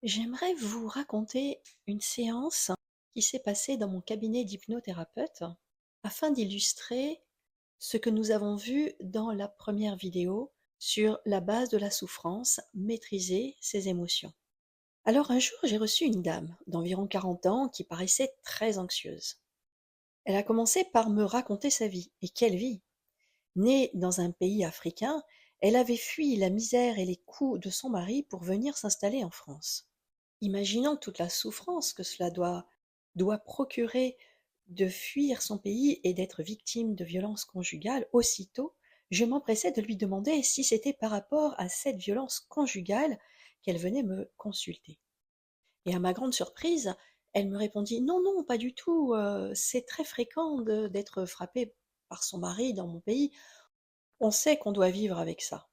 J'aimerais vous raconter une séance qui s'est passée dans mon cabinet d'hypnothérapeute afin d'illustrer ce que nous avons vu dans la première vidéo sur la base de la souffrance, maîtriser ses émotions. Alors un jour, j'ai reçu une dame d'environ 40 ans qui paraissait très anxieuse. Elle a commencé par me raconter sa vie. Et quelle vie! Née dans un pays africain, elle avait fui la misère et les coups de son mari pour venir s'installer en France. Imaginant toute la souffrance que cela doit procurer de fuir son pays et d'être victime de violences conjugales aussitôt, je m'empressai de lui demander si c'était par rapport à cette violence conjugale qu'elle venait me consulter. Et à ma grande surprise, elle me répondit: «Non, non, pas du tout, c'est très fréquent d'être frappée par son mari dans mon pays. On sait qu'on doit vivre avec ça».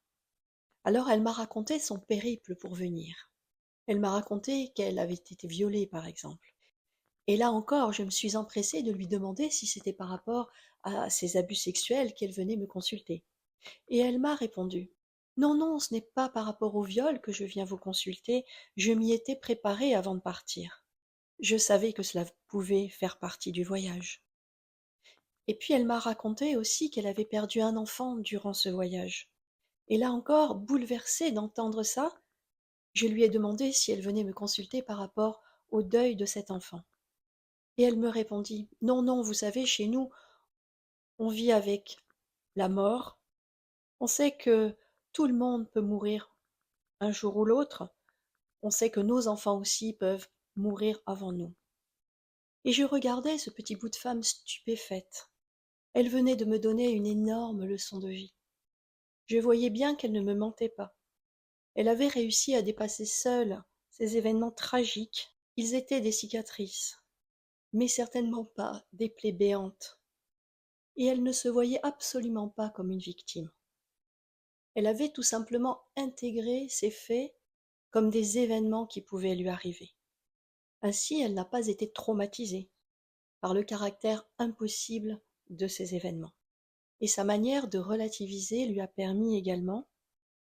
Alors elle m'a raconté son périple pour venir. Elle m'a raconté qu'elle avait été violée, par exemple. Et là encore, je me suis empressée de lui demander si c'était par rapport à ces abus sexuels qu'elle venait me consulter. Et elle m'a répondu: «Non, non, ce n'est pas par rapport au viol que je viens vous consulter, je m'y étais préparée avant de partir. Je savais que cela pouvait faire partie du voyage». Et puis elle m'a raconté aussi qu'elle avait perdu un enfant durant ce voyage. Et là encore, bouleversée d'entendre ça, je lui ai demandé si elle venait me consulter par rapport au deuil de cet enfant. Et elle me répondit: «Non, non, vous savez, chez nous, on vit avec la mort. On sait que tout le monde peut mourir un jour ou l'autre. On sait que nos enfants aussi peuvent mourir avant nous». Et je regardais ce petit bout de femme stupéfaite. Elle venait de me donner une énorme leçon de vie. Je voyais bien qu'elle ne me mentait pas. Elle avait réussi à dépasser seule ces événements tragiques. Ils étaient des cicatrices, mais certainement pas des plaies béantes. Et elle ne se voyait absolument pas comme une victime. Elle avait tout simplement intégré ces faits comme des événements qui pouvaient lui arriver. Ainsi, elle n'a pas été traumatisée par le caractère impossible de ces événements. Et sa manière de relativiser lui a permis également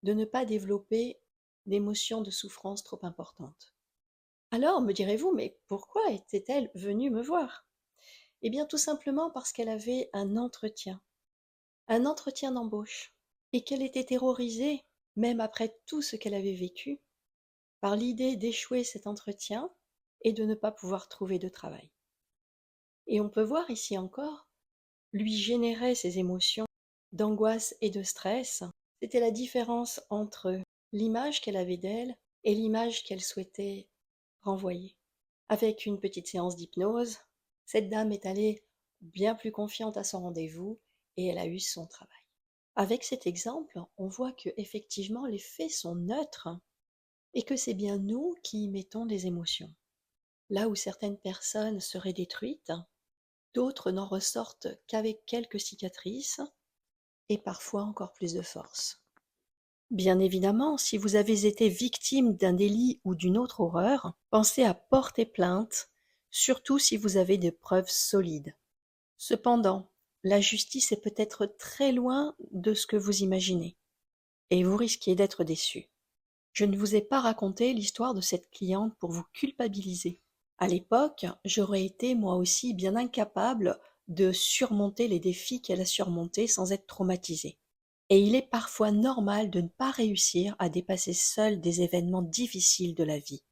de ne pas développer d'émotions de souffrance trop importantes. Alors, me direz-vous, mais pourquoi était-elle venue me voir? Eh bien, tout simplement parce qu'elle avait un entretien d'embauche, et qu'elle était terrorisée, même après tout ce qu'elle avait vécu, par l'idée d'échouer cet entretien et de ne pas pouvoir trouver de travail. Et on peut voir ici encore, lui générer ces émotions d'angoisse et de stress. C'était la différence entre l'image qu'elle avait d'elle et l'image qu'elle souhaitait renvoyer. Avec une petite séance d'hypnose, cette dame est allée bien plus confiante à son rendez-vous et elle a eu son travail. Avec cet exemple, on voit que effectivement les faits sont neutres et que c'est bien nous qui y mettons des émotions. Là où certaines personnes seraient détruites, d'autres n'en ressortent qu'avec quelques cicatrices et parfois encore plus de force. Bien évidemment, si vous avez été victime d'un délit ou d'une autre horreur, pensez à porter plainte, surtout si vous avez des preuves solides. Cependant, la justice est peut-être très loin de ce que vous imaginez, et vous risquez d'être déçu. Je ne vous ai pas raconté l'histoire de cette cliente pour vous culpabiliser. À l'époque, j'aurais été moi aussi bien incapable de surmonter les défis qu'elle a surmontés sans être traumatisée. Et il est parfois normal de ne pas réussir à dépasser seul des événements difficiles de la vie.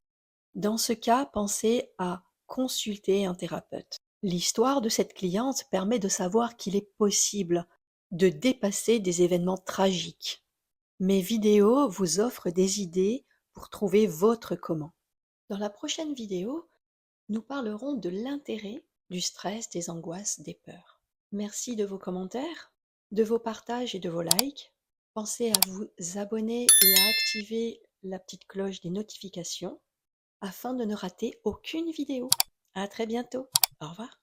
Dans ce cas, pensez à consulter un thérapeute. L'histoire de cette cliente permet de savoir qu'il est possible de dépasser des événements tragiques. Mes vidéos vous offrent des idées pour trouver votre comment. Dans la prochaine vidéo, nous parlerons de l'intérêt du stress, des angoisses, des peurs. Merci de vos commentaires, de vos partages et de vos likes. Pensez à vous abonner et à activer la petite cloche des notifications afin de ne rater aucune vidéo. À très bientôt. Au revoir.